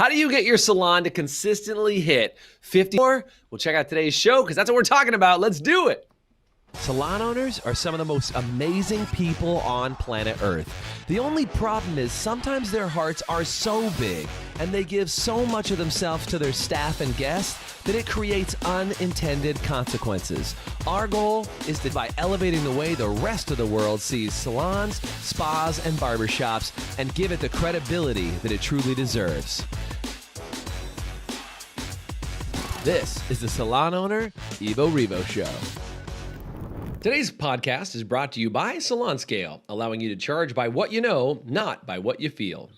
How do you get your salon to consistently hit 50 more? Well, check out today's show because that's what we're talking about. Let's do it. Salon owners are some of the most amazing people on planet Earth. The only problem is sometimes their hearts are so big and they give so much of themselves to their staff and guests that it creates unintended consequences. Our goal is to, by elevating the way the rest of the world sees salons, spas, and barbershops, and give it the credibility that it truly deserves. This is the Salon Owner Evo Revo Show. Today's podcast is brought to you by Salon Scale, allowing you to charge by what you know, not by what you feel.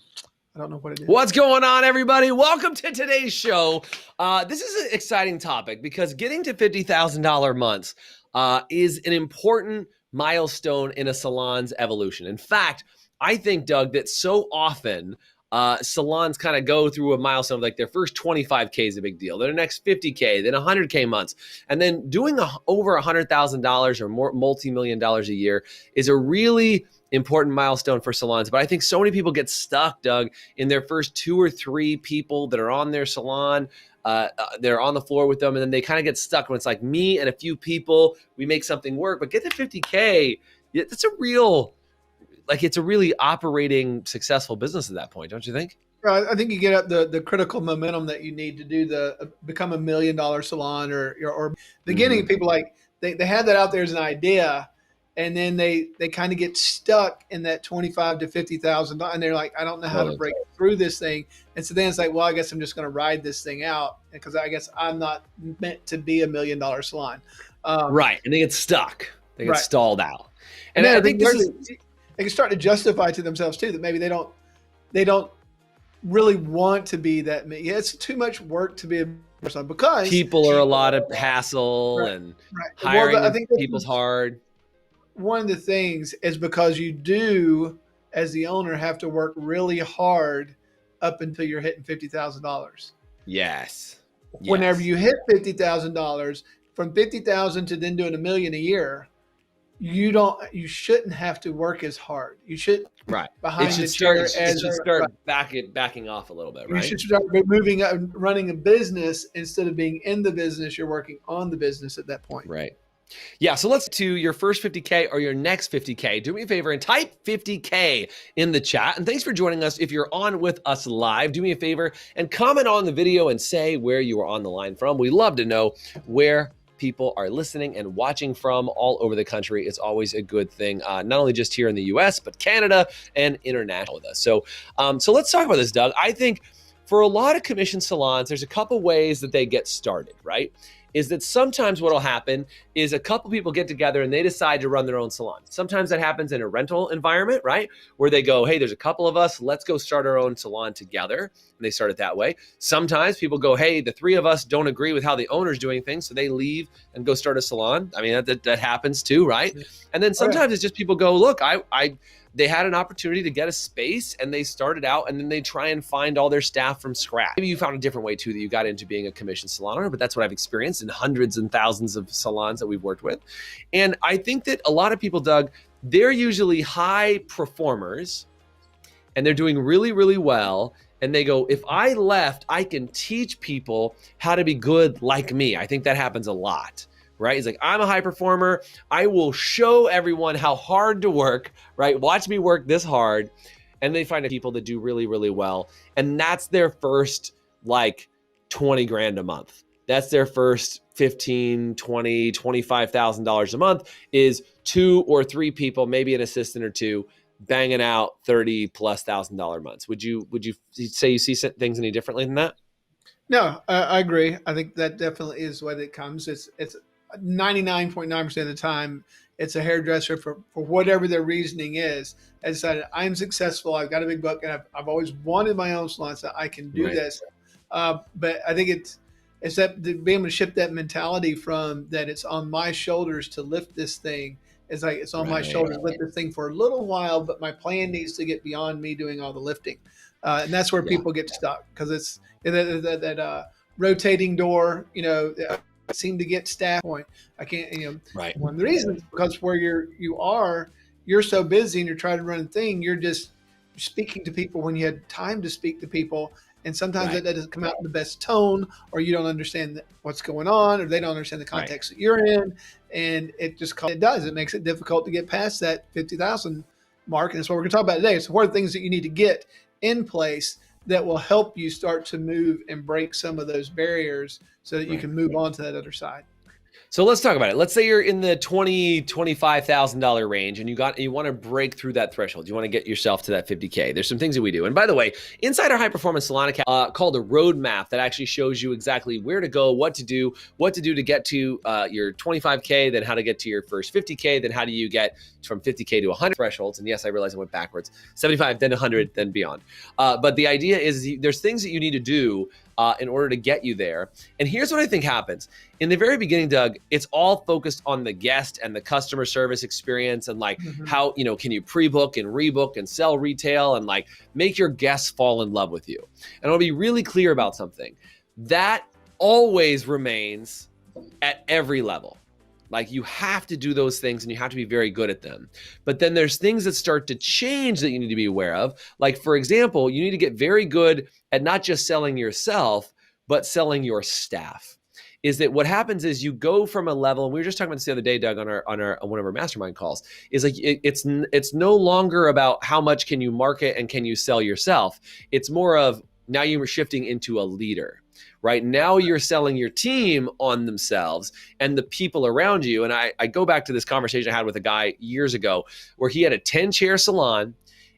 I don't know what it is. What's going on, everybody? Welcome to today's show. This is an exciting topic because getting to $50,000 months is an important milestone in a salon's evolution. In fact, I think, Doug, that so often salons kind of go through a milestone of like their first 25K is a big deal, then the next 50K, then 100K months. And then doing over $100,000 or more multi-million dollars a year is a really important milestone for salons. But I think so many people get stuck, Doug, in their first 2 or 3 people that are on their salon. They're on the floor with them, and then they kind of get stuck when it's like me and a few people, we make something work. But get to 50K, that's a real... it's a really operating successful business at that point, don't you think? I think you get up the critical momentum that you need to do become $1 million salon or beginning. People they have that out there as an idea, and then they kind of get stuck in that $25,000 to $50,000, and they're like, I don't know how to break through this thing. And so then it's like, well, I guess I'm just going to ride this thing out because I guess I'm not meant to be $1 million salon. Right, and they get stuck. They get stalled out. And I think they can start to justify to themselves too that maybe they don't really want to be that. Yeah, it's too much work to be a person because people are a lot of hassle and hiring people's hard. One of the things is because you do, as the owner, have to work really hard up until you're hitting $50,000. Yes. Whenever you hit $50,000, from $50,000 to then doing $1 million a year, you shouldn't have to work as hard. You should behind the chair. It should start backing off a little bit, right? You should start moving up, running a business instead of being in the business. You're working on the business at that point. Right. Yeah. So let's do your first 50K or your next 50K. Do me a favor and type 50K in the chat. And thanks for joining us. If you're on with us live, do me a favor and comment on the video and say where you are on the line from. We love to know where people are listening and watching from all over the country. It's always a good thing, not only just here in the US, but Canada and international with us. So let's talk about this, Doug. I think for a lot of commission salons, there's a couple ways that they get started, right? Is that sometimes what'll happen is a couple people get together and they decide to run their own salon. Sometimes that happens in a rental environment, right? Where they go, hey, there's a couple of us, let's go start our own salon together. And they start it that way. Sometimes people go, hey, the 3 of us don't agree with how the owner's doing things. So they leave and go start a salon. I mean, that happens too, right? And then sometimes it's just people go, look, they had an opportunity to get a space and they started out and then they try and find all their staff from scratch. Maybe you found a different way too that you got into being a commission salon owner, but that's what I've experienced in hundreds and thousands of salons that we've worked with. And I think that a lot of people, Doug, they're usually high performers and they're doing really, really well. And they go, if I left, I can teach people how to be good like me. I think that happens a lot. Right? He's like, I'm a high performer. I will show everyone how hard to work, right? Watch me work this hard. And they find people that do really, really well. And that's their first like 20 grand a month. That's their first $15,000, $20,000, $25,000 a month is 2 or 3 people, maybe an assistant or 2, banging out $30,000+ months. Would you say you see things any differently than that? No, I agree. I think that definitely is what it comes. It's 99.9% of the time, it's a hairdresser for whatever their reasoning is. I decided I'm successful. I've got a big book, and I've always wanted my own salon, so I can do this. But I think it's that being able to shift that mentality from that it's on my shoulders to lift this thing. It's like it's on my shoulders to lift this thing for a little while, but my plan needs to get beyond me doing all the lifting. And that's where people get stuck because it's that rotating door, seem to get staff point. I can't, one of the reasons because where you're so busy and you're trying to run a thing, you're just speaking to people when you had time to speak to people. And sometimes Right. that doesn't come out in the best tone, or you don't understand what's going on, or they don't understand the Right. context that you're in. And it just, it does, it makes it difficult to get past that 50,000 mark. And that's what we're going to talk about today. So what are the things that you need to get in place that will help you start to move and break some of those barriers so that you Right. can move on to that other side? So let's talk about it. Let's say you're in the $25,000 range and you want to break through that threshold. You want to get yourself to that 50K. There's some things that we do. And by the way, inside our high performance Salon Academy, called a roadmap that actually shows you exactly where to go, what to do to get to your 25K, then how to get to your first 50K, then how do you get from 50K to 100 thresholds. And yes, I realize I went backwards. 75, then 100, then beyond. But the idea is there's things that you need to do in order to get you there. And here's what I think happens. In the very beginning, Doug, it's all focused on the guest and the customer service experience and like how, can you pre-book and rebook and sell retail and like make your guests fall in love with you. And I'll be really clear about something. That always remains at every level. Like you have to do those things and you have to be very good at them. But then there's things that start to change that you need to be aware of. Like, for example, you need to get very good at not just selling yourself, but selling your staff. Is that what happens is you go from a level, and we were just talking about this the other day, Doug, on one of our mastermind calls, is like it's no longer about how much can you market and can you sell yourself. It's more of now you're shifting into a leader. Right now you're selling your team on themselves and the people around you. And I go back to this conversation I had with a guy years ago where he had a 10-chair salon.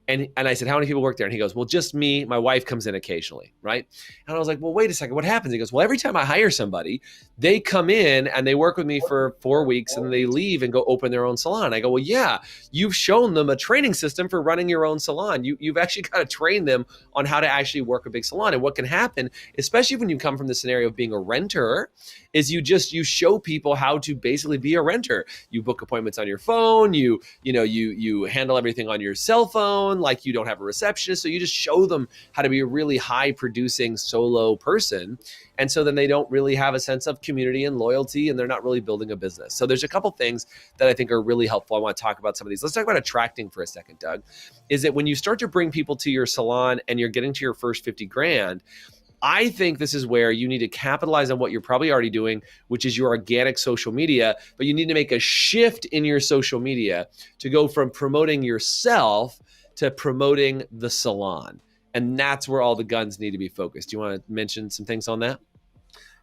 And I said, how many people work there? And he goes, well, just me. My wife comes in occasionally, right? And I was like, well, wait a second. What happens? He goes, well, every time I hire somebody, they come in and they work with me for 4 weeks and then they leave and go open their own salon. I go, well, yeah, you've shown them a training system for running your own salon. You've actually got to train them on how to actually work a big salon. And what can happen, especially when you come from the scenario of being a renter, is you show people how to basically be a renter. You book appointments on your phone. You handle everything on your cell phone. Like you don't have a receptionist. So you just show them how to be a really high producing solo person. And so then they don't really have a sense of community and loyalty and they're not really building a business. So there's a couple things that I think are really helpful. I want to talk about some of these. Let's talk about attracting for a second, Doug. Is that when you start to bring people to your salon and you're getting to your first 50 grand, I think this is where you need to capitalize on what you're probably already doing, which is your organic social media, but you need to make a shift in your social media to go from promoting yourself to promoting the salon. And that's where all the guns need to be focused. Do you want to mention some things on that?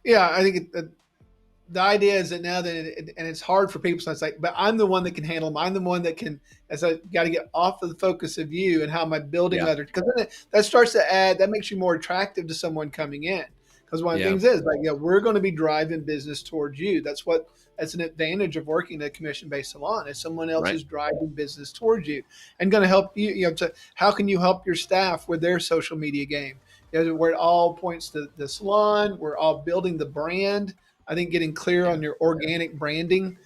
Yeah, I think the idea is that now that and it's hard for people. So it's like, but I'm the one that can handle them. I'm the one that can, as I got to get off of the focus of you and how am I building others? Because then that starts to add, that makes you more attractive to someone coming in. Because one of the things is like, we're going to be driving business towards you. That's an advantage of working at a commission-based salon is someone else is driving business towards you and going to help you, to how can you help your staff with their social media game? Where it all points to the salon, we're all building the brand. I think getting clear on your organic branding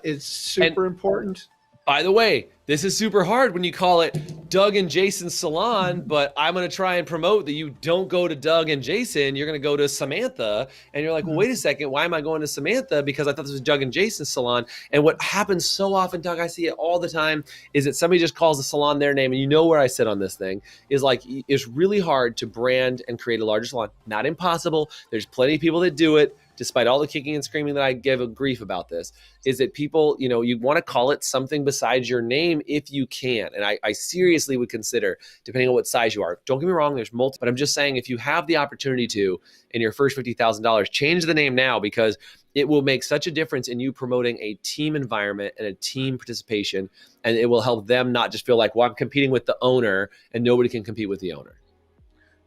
is super important. By the way, this is super hard when you call it Doug and Jason's Salon, but I'm going to try and promote that you don't go to Doug and Jason. You're going to go to Samantha. And you're like, well, wait a second. Why am I going to Samantha? Because I thought this was Doug and Jason's Salon. And what happens so often, Doug, I see it all the time, is that somebody just calls the salon their name. And you know where I sit on this thing is like, it's really hard to brand and create a larger salon. Not impossible. There's plenty of people that do it. Despite all the kicking and screaming that I give a grief about this, is that people, you want to call it something besides your name if you can. And I seriously would consider, depending on what size you are, don't get me wrong, there's multiple, but I'm just saying if you have the opportunity to, in your first $50,000, change the name now because it will make such a difference in you promoting a team environment and a team participation. And it will help them not just feel like, well, I'm competing with the owner and nobody can compete with the owner.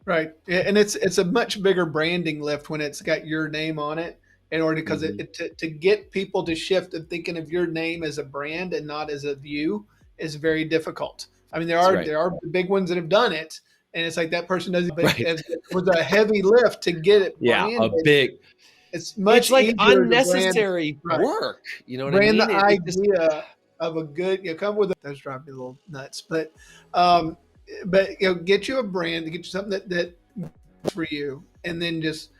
Right. And it's a much bigger branding lift when it's got your name on it in order, because to get people to shift and thinking of your name as a brand and not as a view is very difficult. I mean, there are big ones that have done it and it's like that person doesn't, but it was a heavy lift to get it branded. It's like unnecessary work. You know what I mean? The idea of a good, come with that's driving me a little nuts, but get you a brand to get you something that for you, and then just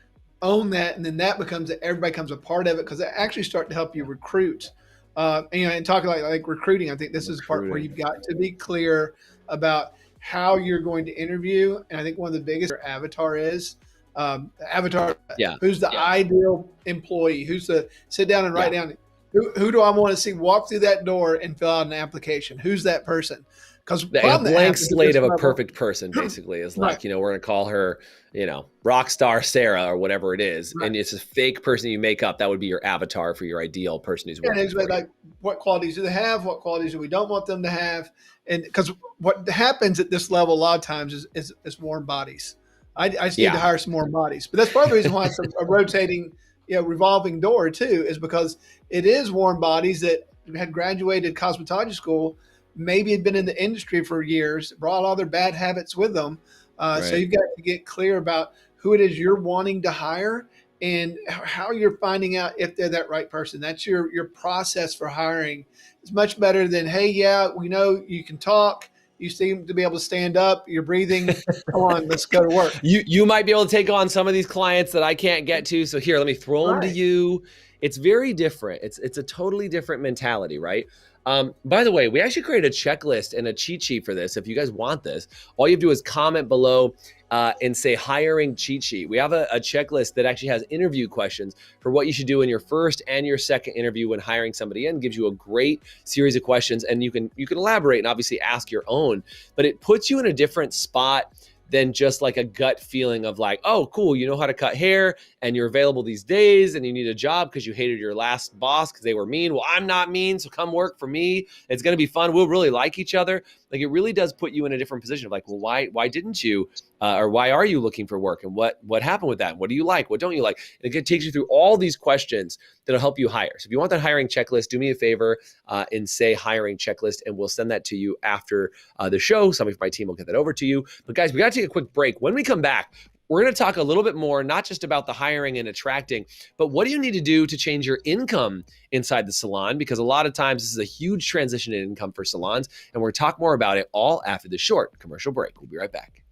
own that, and then that becomes everybody becomes a part of it because it actually start to help you recruit. And talking like recruiting, I think this is the part where you've got to be clear about how you're going to interview. And I think one of the biggest your avatar is avatar. Yeah. Who's the ideal employee? Who's the sit down and write Yeah. down who do I want to see walk through that door and fill out an application? Who's that person? Because A blank slate of a perfect person basically is like, Right. you know, we're going to call her, you know, rock star Sarah or whatever it is. Right. And it's a fake person you make up. That would be your avatar for your ideal person who's working And for it's like, you. what qualities do they have? What qualities do we don't want them to have? And because what happens at this level a lot of times is warm bodies. I just need to hire some more bodies. But that's part of the reason why it's a rotating, revolving door too, is because it is warm bodies that had graduated cosmetology school, maybe had been in the industry for years, brought all their bad habits with them. So you've got to get clear about who it is you're wanting to hire and how you're finding out if they're that right person. That's your process for hiring. It's much better than, hey, yeah, we know you can talk. You seem to be able to stand up. You're breathing. Come on, let's go to work. You might be able to take on some of these clients that I can't get to. So here, let me throw them to you. It's very different. It's a totally different mentality, right? By the way, we actually created a checklist and a cheat sheet for this. If you guys want this, all you have to do is comment below and say hiring cheat sheet. We have a checklist that actually has interview questions for what you should do in your first and your second interview when hiring somebody in. Gives you a great series of questions, and you can elaborate and obviously ask your own, but it puts you in a different spot than just like a gut feeling of like, oh, cool, you know how to cut hair and you're available these days and you need a job because you hated your last boss because they were mean. Well, I'm not mean, so come work for me. It's going to be fun. We'll really like each other. Like, it really does put you in a different position of like, well, why didn't you or why are you looking for work, and what happened with that? What do you like? What don't you like? And it takes you through all these questions that'll help you hire. So if you want that hiring checklist, do me a favor and say hiring checklist, and we'll send that to you after the show. Somebody from my team will get that over to you. But guys, we got to take a quick break. When we come back, we're going to talk a little bit more, not just about the hiring and attracting, but what do you need to do to change your income inside the salon? Because a lot of times this is a huge transition in income for salons, and we're going to talk more about it all after this short commercial break. We'll be right back.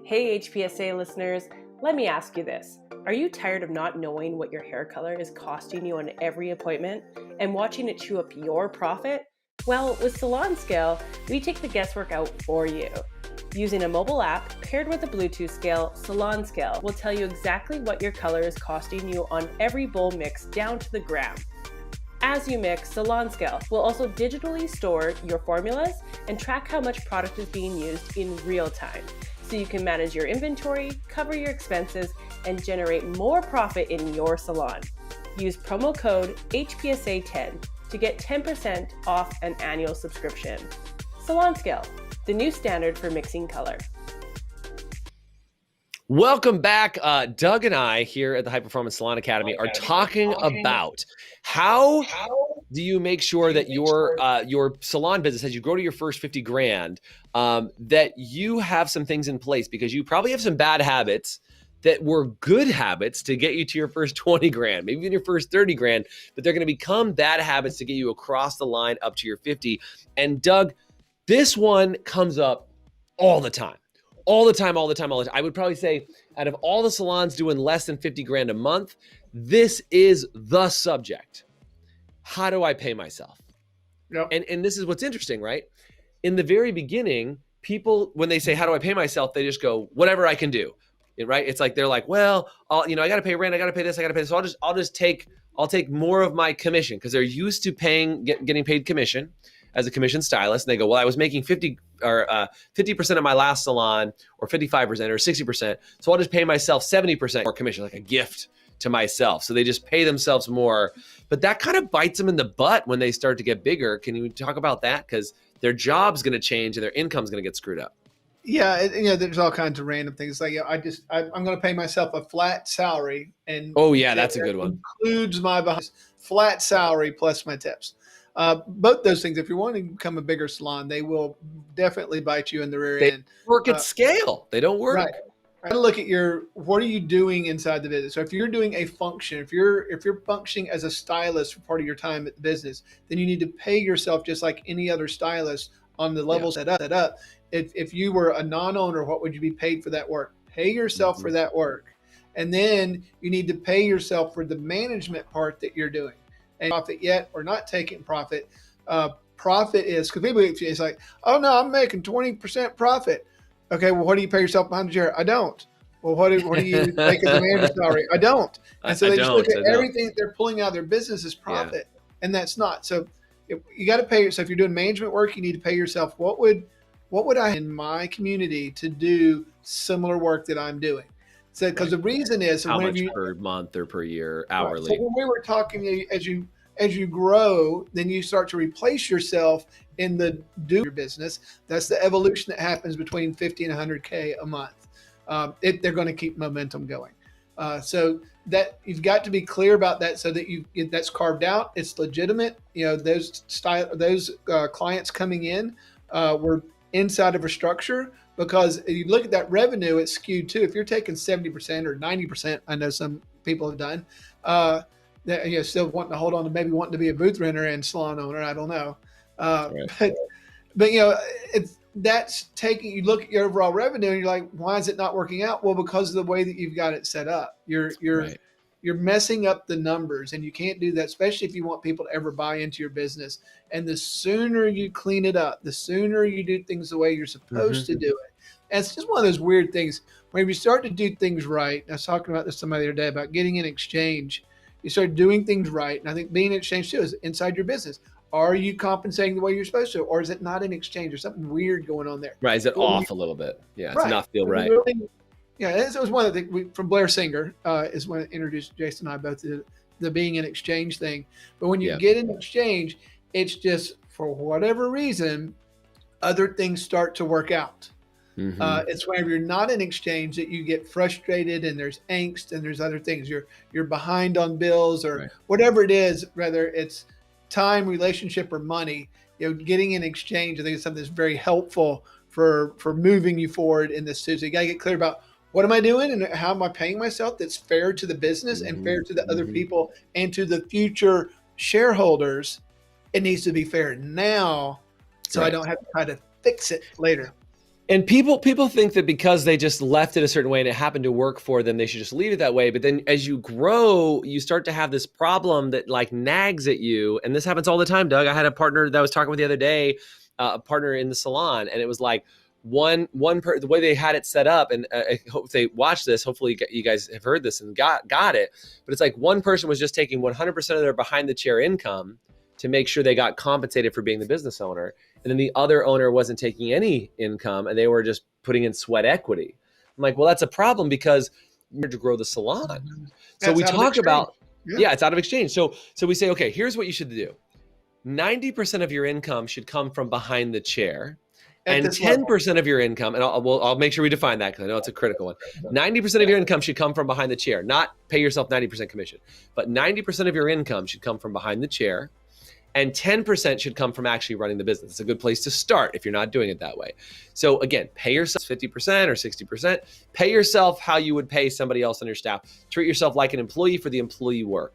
Hey, HPSA listeners, let me ask you this. Are you tired of not knowing what your hair color is costing you on every appointment and watching it chew up your profit? Well, with Salon Scale, we take the guesswork out for you. Using a mobile app paired with a Bluetooth scale, Salon Scale will tell you exactly what your color is costing you on every bowl mix down to the gram. As you mix, Salon Scale will also digitally store your formulas and track how much product is being used in real time, so you can manage your inventory, cover your expenses, and generate more profit in your salon. Use promo code HPSA10 to get 10% off an annual subscription. Salon Scale, the new standard for mixing color. Welcome back. Doug and I here at the High Performance Salon Academy are talking about how do you make sure that your salon business, as you grow to your first 50 grand, that you have some things in place, because you probably have some bad habits that were good habits to get you to your first 20 grand, maybe even your first 30 grand, but they're going to become bad habits to get you across the line up to your 50. And Doug, this one comes up all the time. All the time. I would probably say out of all the salons doing less than 50 grand a month, this is the subject. How do I pay myself? Yep. And this is what's interesting, right? In the very beginning, people, when they say, how do I pay myself? They just go, whatever I can do, right? It's like, they're like, well, I got to pay rent. I got to pay this. I got to pay this. So I'll take more of my commission, because they're used to getting paid commission as a commission stylist. And they go, well, I was making 50% of my last salon, or 55% or 60%. So I'll just pay myself 70% more commission, like a gift to myself. So they just pay themselves more, but that kind of bites them in the butt when they start to get bigger. Can you talk about that? Because their job's going to change and their income's going to get screwed up. Yeah, there's all kinds of random things. Like, I'm going to pay myself a flat salary, and oh yeah, that's a good one. Includes my flat salary plus my tips. Both those things, if you're wanting to become a bigger salon, they will definitely bite you in the rear end. Work at scale. They don't work. Right. I gotta look at what are you doing inside the business? So if you're doing a function, if you're functioning as a stylist for part of your time at the business, then you need to pay yourself just like any other stylist on the level set up. If you were a non-owner, what would you be paid for that work? Pay yourself for that work. And then you need to pay yourself for the management part that you're doing. And profit yet or not taking profit, profit is, because people, it's like, oh no, I'm making 20% profit. Okay, well, what do you pay yourself behind the chair? I don't. Well, what do you make as a manager salary? I don't. And so I they just look don't. at everything that they're pulling out of their business as profit, and that's not. So you got to pay yourself. If you're doing management work, you need to pay yourself. What would I in my community to do similar work that I'm doing? So, because the reason is, how whenever much you, per month or per year, right. hourly. So when we were talking, as you grow, then you start to replace yourself in the do your business. That's the evolution that happens between 50 and 100K a month. They're going to keep momentum going. So that you've got to be clear about that, so that that's carved out. It's legitimate. Those clients coming in were inside of a structure, because if you look at that revenue, it's skewed too. If you're taking 70% or 90%, I know some people have done, that still wanting to hold on to, maybe wanting to be a booth renter and salon owner. I don't know, but that's taking. You look at your overall revenue and you're like, why is it not working out? Well, because of the way that you've got it set up. You're messing up the numbers, and you can't do that, especially if you want people to ever buy into your business. And the sooner you clean it up, the sooner you do things the way you're supposed to do it. And it's just one of those weird things. When you start to do things right, I was talking about this somebody the other day about getting an exchange. You start doing things right. And I think being an exchange too is inside your business. Are you compensating the way you're supposed to, or is it not an exchange? There's something weird going on there. Right. Is it off a little bit? Yeah. It's not feel right. Yeah, it was one of the things from Blair Singer is when it introduced Jason and I both to the being an exchange thing. But when you get an exchange, it's just for whatever reason, other things start to work out. It's whenever you're not in exchange that you get frustrated, and there's angst, and there's other things. You're behind on bills, or whatever it is, whether it's time, relationship, or money. Getting an exchange, I think, is something that's very helpful for moving you forward in this too. So you got to get clear about, what am I doing and how am I paying myself that's fair to the business and fair to the other people and to the future shareholders. It needs to be fair now, so I don't have to try to fix it later. And people think that because they just left it a certain way and it happened to work for them, they should just leave it that way. But then as you grow, you start to have this problem that like nags at you. And this happens all the time, Doug. I had a partner that I was talking with the other day, a partner in the salon, and it was like, the way they had it set up, and I hope they watch this. Hopefully you guys have heard this and got it. But it's like one person was just taking 100% of their behind the chair income to make sure they got compensated for being the business owner. And then the other owner wasn't taking any income, and they were just putting in sweat equity. I'm like, well, that's a problem, because you're to grow the salon. So we talk about, it's out of exchange. So we say, okay, here's what you should do. 90% of your income should come from behind the chair. And 10% of your income, and I'll make sure we define that, because I know it's a critical one. 90% of your income should come from behind the chair, not pay yourself 90% commission, but 90% of your income should come from behind the chair, and 10% should come from actually running the business. It's a good place to start if you're not doing it that way. So again, pay yourself 50% or 60%. Pay yourself how you would pay somebody else on your staff. Treat yourself like an employee for the employee work.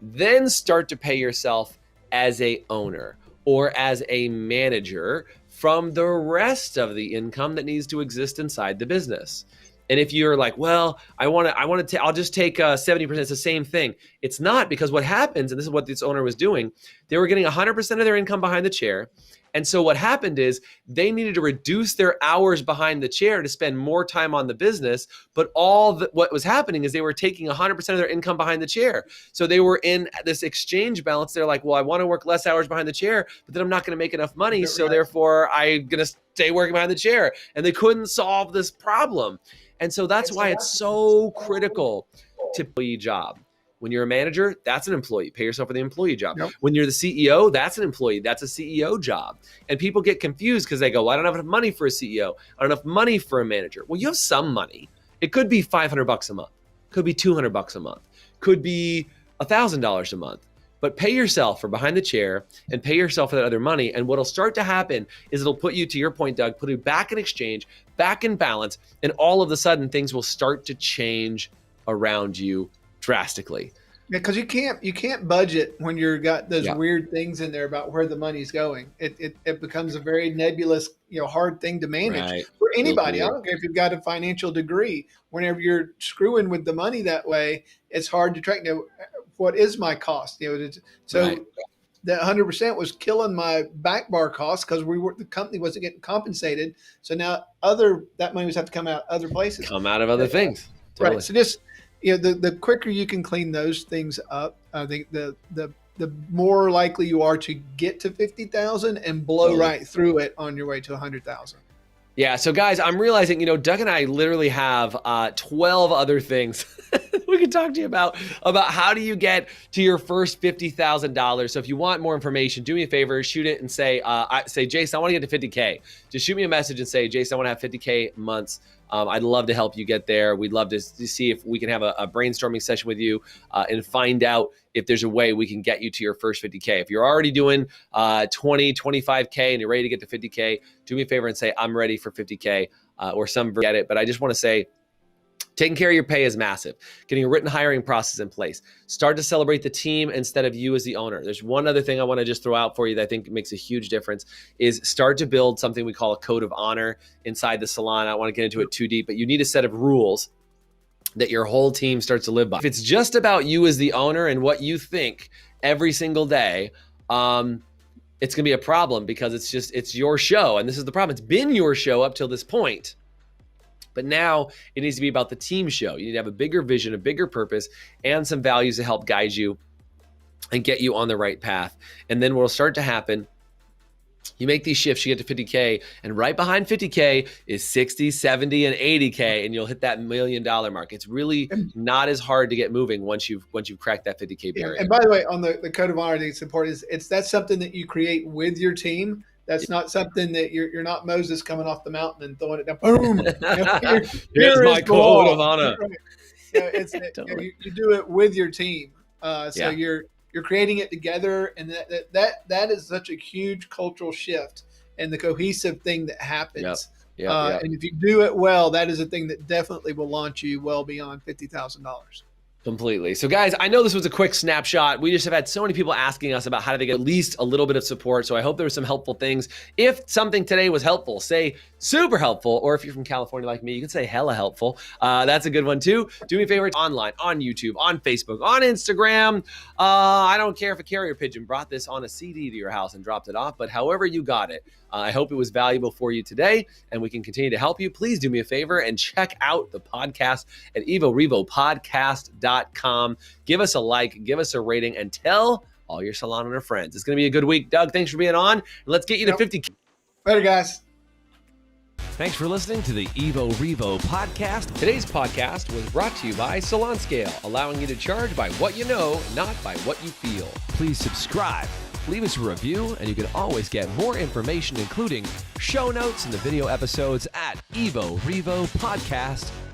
Then start to pay yourself as a owner or as a manager from the rest of the income that needs to exist inside the business. And if you're like, well, I'll just take 70%, it's the same thing. It's not, because what happens, and this is what this owner was doing, they were getting 100% of their income behind the chair. And so what happened is they needed to reduce their hours behind the chair to spend more time on the business. But what was happening is they were taking 100% of their income behind the chair. So they were in this exchange balance. They're like, well, I want to work less hours behind the chair, but then I'm not going to make enough money. So therefore I'm going to stay working behind the chair. And they couldn't solve this problem. And so that's why it's so critical to employee job. When you're a manager, that's an employee. Pay yourself for the employee job. Yep. When you're the CEO, that's an employee. That's a CEO job. And people get confused because they go, well, I don't have enough money for a CEO. I don't have enough money for a manager. Well, you have some money. It could be $500 a month. Could be $200 a month. Could be $1,000 a month. But pay yourself for behind the chair and pay yourself for that other money. And what'll start to happen is it'll put you, to your point, Doug, put you back in exchange, back in balance, and all of a sudden things will start to change around you drastically. Yeah, because you can't budget when you've got those weird things in there about where the money's going. It becomes a very nebulous, hard thing to manage for anybody. I don't care if you've got a financial degree. Whenever you're screwing with the money that way, it's hard to track. What is my cost? that 100% was killing my back bar costs because the company wasn't getting compensated. So now that money was have to come out other places. Come out of other things. Totally. Right. So just, the quicker you can clean those things up, I think the more likely you are to get to 50,000 and blow right through it on your way to 100,000. Yeah. So guys, I'm realizing, Doug and I literally have 12 other things we can talk to you about how do you get to your first $50,000. So if you want more information, do me a favor, shoot it and say, Jason, I want to get to 50K. Just shoot me a message and say, Jason, I want to have 50K months. I'd love to help you get there. We'd love to see if we can have a brainstorming session with you and find out if there's a way we can get you to your first 50K. If you're already doing 20, 25K and you're ready to get to 50K, do me a favor and say, I'm ready for 50K, or some get it. But I just want to say, taking care of your pay is massive. Getting a written hiring process in place. Start to celebrate the team instead of you as the owner. There's one other thing I want to just throw out for you that I think makes a huge difference is start to build something we call a code of honor inside the salon. I don't want to get into it too deep, but you need a set of rules that your whole team starts to live by. If it's just about you as the owner and what you think every single day, it's going to be a problem because it's your show. And this is the problem. It's been your show up till this point. But now it needs to be about the team show. You need to have a bigger vision, a bigger purpose, and some values to help guide you and get you on the right path. And then what will start to happen, you make these shifts, you get to 50K, and right behind 50K is 60, 70, and 80K, and you'll hit that $1 million mark. It's really not as hard to get moving once you've cracked that 50K barrier. And by the way, on the code of honor, I think it's important, that's something that you create with your team. That's not something that you're not Moses coming off the mountain and throwing it down. Boom! Here's my code of honor. Totally. You do it with your team, so you're creating it together, and that is such a huge cultural shift and the cohesive thing that happens. Yep. And if you do it well, that is a thing that definitely will launch you well beyond $50,000. Completely. So guys, I know this was a quick snapshot. We just have had so many people asking us about how do they get at least a little bit of support. So I hope there were some helpful things. If something today was helpful, say super helpful, or if you're from California like me, you can say hella helpful. That's a good one too. Do me a favor, online, on YouTube, on Facebook, on Instagram. I don't care if a carrier pigeon brought this on a CD to your house and dropped it off, but however you got it, I hope it was valuable for you today and we can continue to help you. Please do me a favor and check out the podcast at evorevopodcast.com. Give us a like, give us a rating, and tell all your salon owner friends. It's going to be a good week. Doug, thanks for being on. Let's get you to 50K. Later, guys. Thanks for listening to the Evo Revo podcast. Today's podcast was brought to you by Salon Scale, allowing you to charge by what you know, not by what you feel. Please subscribe, leave us a review, and you can always get more information, including show notes and the video episodes at evorevopodcast.com.